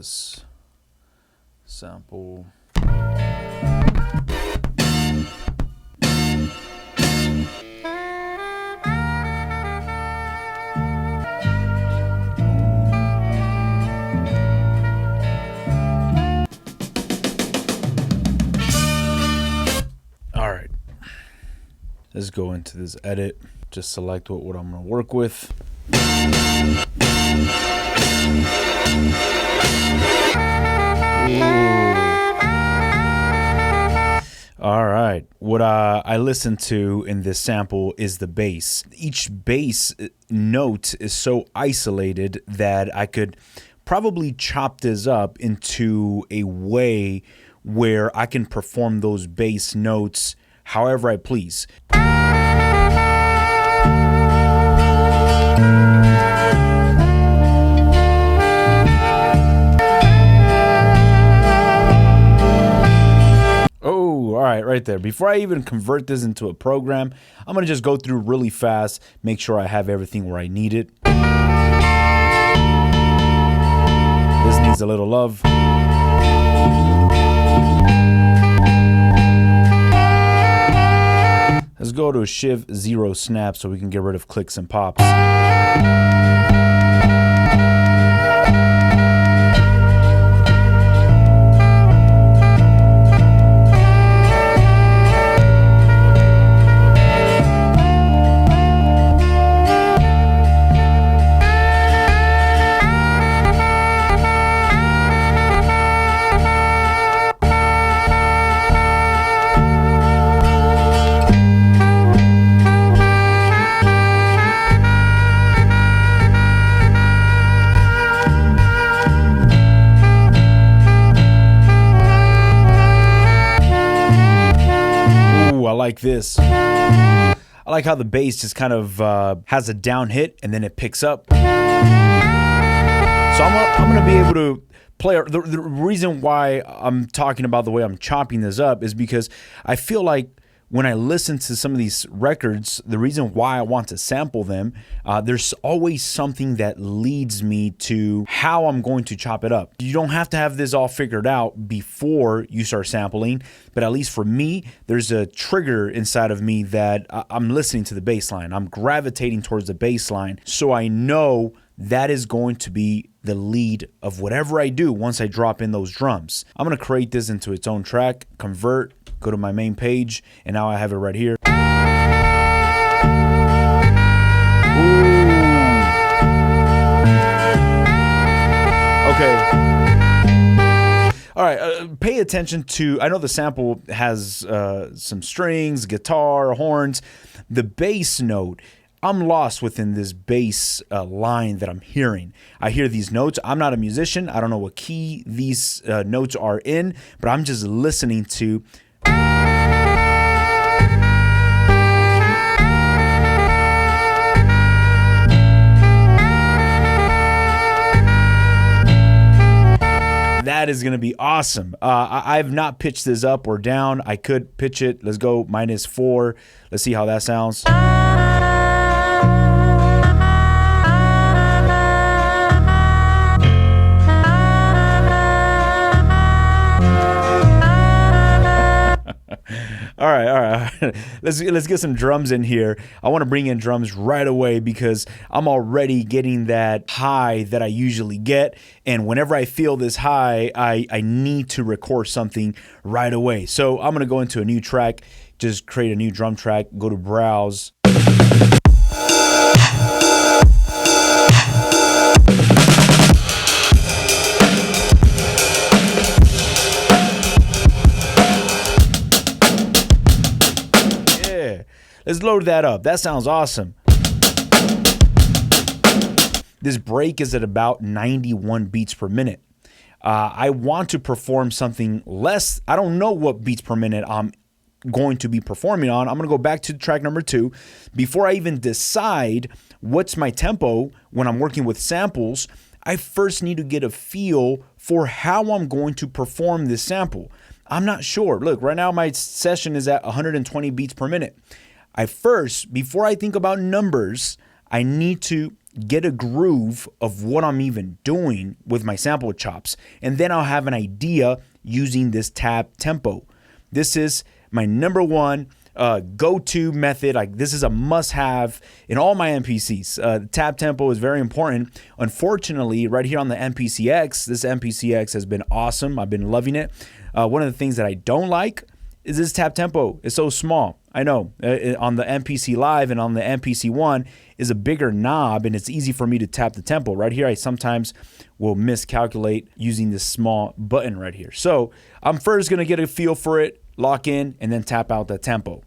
this sample. All right, let's go into this edit. Just select what I'm gonna work with. All right, what I listen to in this sample is the bass. Each bass note is so isolated that I could probably chop this up into a way where I can perform those bass notes however I please. Oh, all right, right there. Before I even convert this into a program, I'm gonna just go through really fast, make sure I have everything where I need it. This needs a little love. Let's go to Shift 0 snap so we can get rid of clicks and pops. I like this. I like how the bass just kind of has a down hit and then it picks up. So I'm gonna be able to play. The reason why I'm talking about the way I'm chopping this up is because I feel like when I listen to some of these records, the reason why I want to sample them, there's always something that leads me to how I'm going to chop it up. You don't have to have this all figured out before you start sampling, but at least for me, there's a trigger inside of me that I'm listening to the bass line. I'm gravitating towards the bass line, so I know that is going to be the lead of whatever I do once I drop in those drums. I'm gonna create this into its own track, convert, go to my main page, and now I have it right here. Okay. All right, pay attention to, I know the sample has some strings, guitar, horns. The bass note, I'm lost within this bass line that I'm hearing. I hear these notes. I'm not a musician. I don't know what key these notes are in, but I'm just listening to. That is going to be awesome. I've not pitched this up or down. I could pitch it. Let's go -4. Let's see how that sounds. All right. Let's get some drums in here. I want to bring in drums right away because I'm already getting that high that I usually get, and whenever I feel this high, I need to record something right away. So I'm gonna go into a new track, just create a new drum track, go to browse. Let's load that up. That sounds awesome. This break is at about 91 beats per minute. I want to perform something less. I don't know what beats per minute I'm going to be performing on. I'm going to go back to track number 2. Before I even decide what's my tempo when I'm working with samples, I first need to get a feel for how I'm going to perform this sample. I'm not sure. Look, right now my session is at 120 beats per minute. Before I think about numbers, I need to get a groove of what I'm even doing with my sample chops. And then I'll have an idea using this tap tempo. This is my number one go-to method. Like, this is a must-have in all my MPCs. Tap tempo is very important. Unfortunately, right here on the MPCX, this MPCX has been awesome. I've been loving it. One of the things that I don't like is this tap tempo. It's so small. I know on the MPC Live and on the MPC One is a bigger knob, and it's easy for me to tap the tempo. Right here, I sometimes will miscalculate using this small button right here. So I'm first gonna get a feel for it, lock in, and then tap out the tempo.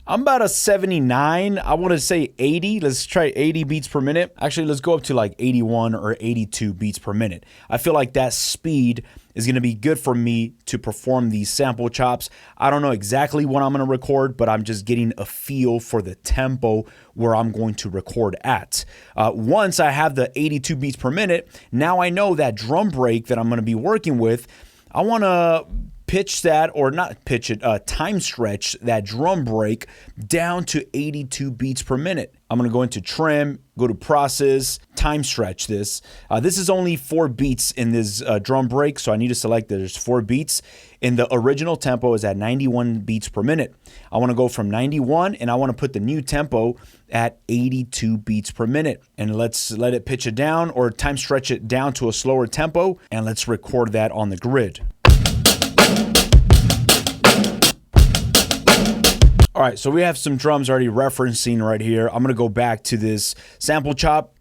I'm about a 79. I want to say 80. Let's try 80 beats per minute. Actually, let's go up to like 81 or 82 beats per minute. I feel like that speed is going to be good for me to perform these sample chops. I don't know exactly what I'm going to record, but I'm just getting a feel for the tempo where I'm going to record at. Once I have the 82 beats per minute, now I know that drum break that I'm going to be working with. I want to pitch that, or not pitch it, time stretch that drum break down to 82 beats per minute. I'm going to go into trim, go to process, time stretch this. This is only 4 beats in this drum break, so I need to select that there's 4 beats. And the original tempo is at 91 beats per minute. I want to go from 91, and I want to put the new tempo at 82 beats per minute. And let's let it pitch it down, or time stretch it down to a slower tempo, and let's record that on the grid. All right, so we have some drums already referencing right here. I'm gonna go back to this sample chop.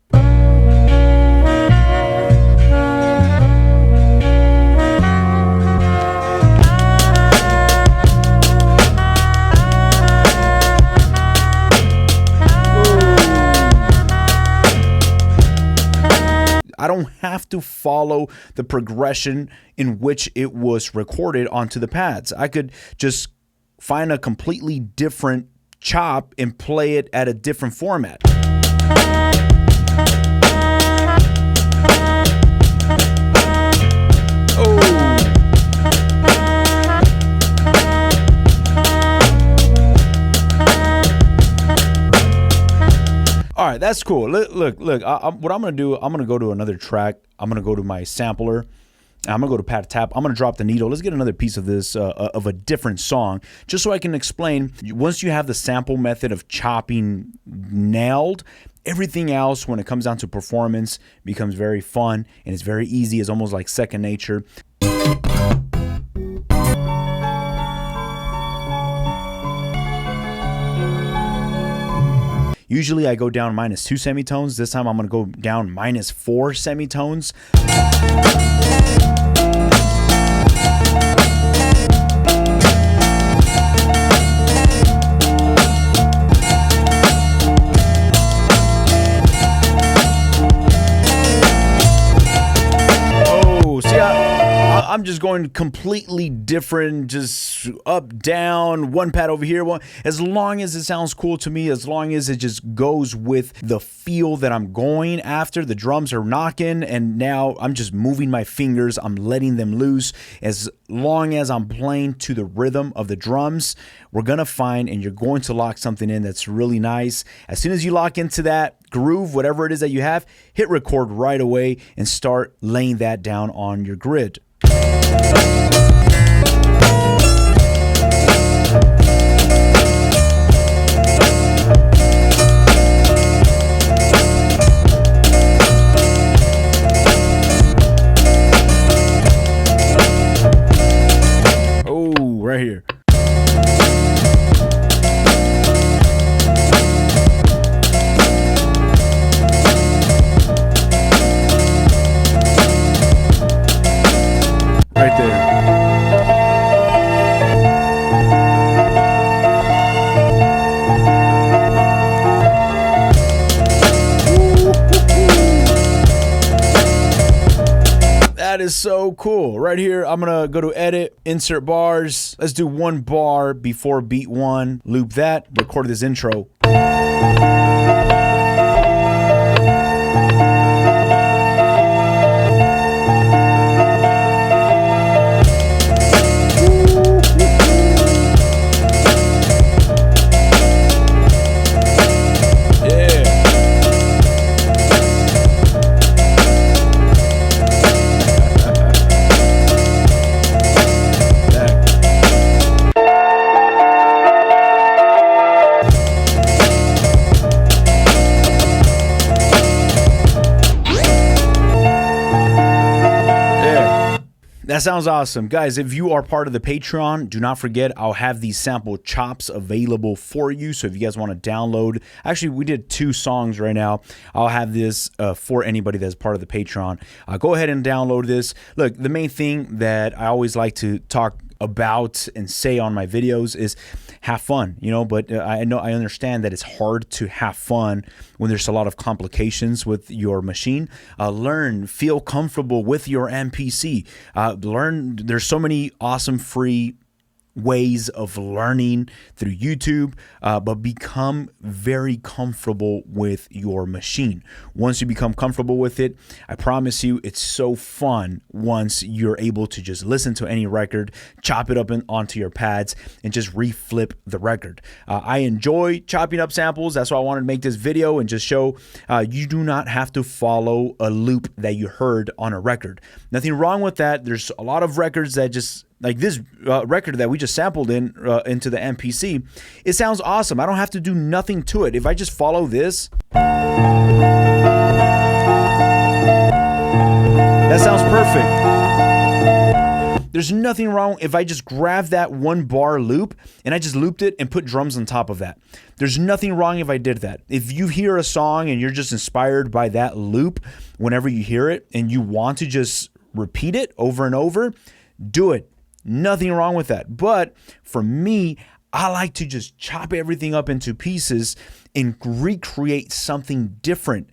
I don't have to follow the progression in which it was recorded onto the pads. I could just find a completely different chop and play it at a different format. All right, that's cool. Look. What I'm gonna do, I'm gonna go to another track. I'm gonna go to my sampler. I'm gonna go to pad tap. I'm gonna drop the needle. Let's get another piece of this, of a different song, just so I can explain. Once you have the sample method of chopping nailed, everything else, when it comes down to performance, becomes very fun, and it's very easy. It's almost like second nature. Usually I go down -2 semitones. This time I'm going to go down -4 semitones. Oh, see, I'm just going completely different, just up, down, one pad over here. One, as long as it sounds cool to me, as long as it just goes with the feel that I'm going after. The drums are knocking, and now I'm just moving my fingers. I'm letting them loose. As long as I'm playing to the rhythm of the drums, we're going to find, and you're going to lock something in that's really nice. As soon as you lock into that groove, whatever it is that you have, hit record right away and start laying that down on your grid. Oh, right here. Right there. That is so cool. Right here, I'm gonna go to edit, insert bars. Let's do 1 bar before beat 1. Loop that, record this intro. sounds awesome. Guys, if you are part of the Patreon, do not forget I'll have these sample chops available for you. So if you guys want to download, actually we did 2 songs right now. I'll have this for anybody that's part of the Patreon. Go ahead and download this. Look, the main thing that I always like to talk about and say on my videos is have fun, you know, but I understand that it's hard to have fun when there's a lot of complications with your machine. Learn, feel comfortable with your MPC. Learn, there's so many awesome free ways of learning through YouTube, but become very comfortable with your machine. Once you become comfortable with it, I promise you it's so fun once you're able to just listen to any record, chop it up onto your pads, and just reflip the record. I enjoy chopping up samples. That's why I wanted to make this video and just show you do not have to follow a loop that you heard on a record. Nothing wrong with that. There's a lot of records that just, like this record that we just sampled into the MPC, it sounds awesome. I don't have to do nothing to it. If I just follow this, that sounds perfect. There's nothing wrong if I just grab that 1 bar loop and I just looped it and put drums on top of that. There's nothing wrong if I did that. If you hear a song and you're just inspired by that loop whenever you hear it and you want to just repeat it over and over, do it. Nothing wrong with that. But for me, I like to just chop everything up into pieces and recreate something different.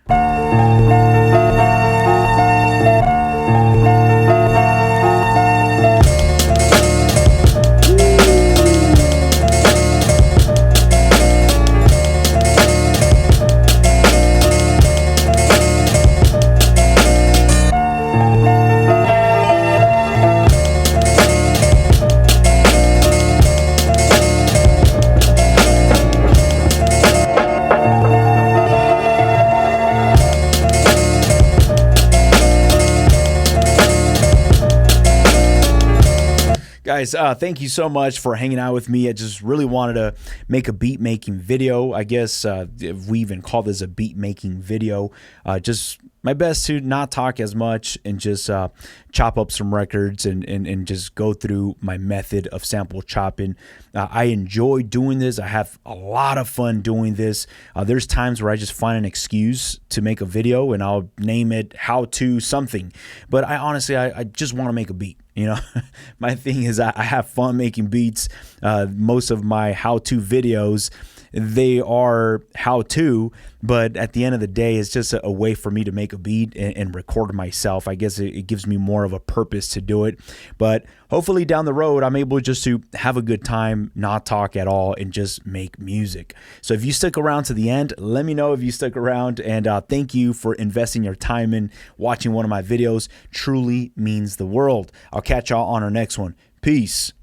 Guys, thank you so much for hanging out with me. I just really wanted to make a beat making video. I guess if we even call this a beat making video, just my best to not talk as much and just chop up some records and just go through my method of sample chopping. I enjoy doing this. I have a lot of fun doing this. There's times where I just find an excuse to make a video and I'll name it how to something. But I honestly, I just want to make a beat. You know, my thing is I have fun making beats. Most of my how-to videos, they are how-to, but at the end of the day, it's just a way for me to make a beat and record myself. I guess it gives me more of a purpose to do it. But hopefully down the road, I'm able just to have a good time, not talk at all, and just make music. So if you stick around to the end, let me know if you stuck around. And thank you for investing your time in watching one of my videos. Truly means the world. I'll catch y'all on our next one. Peace.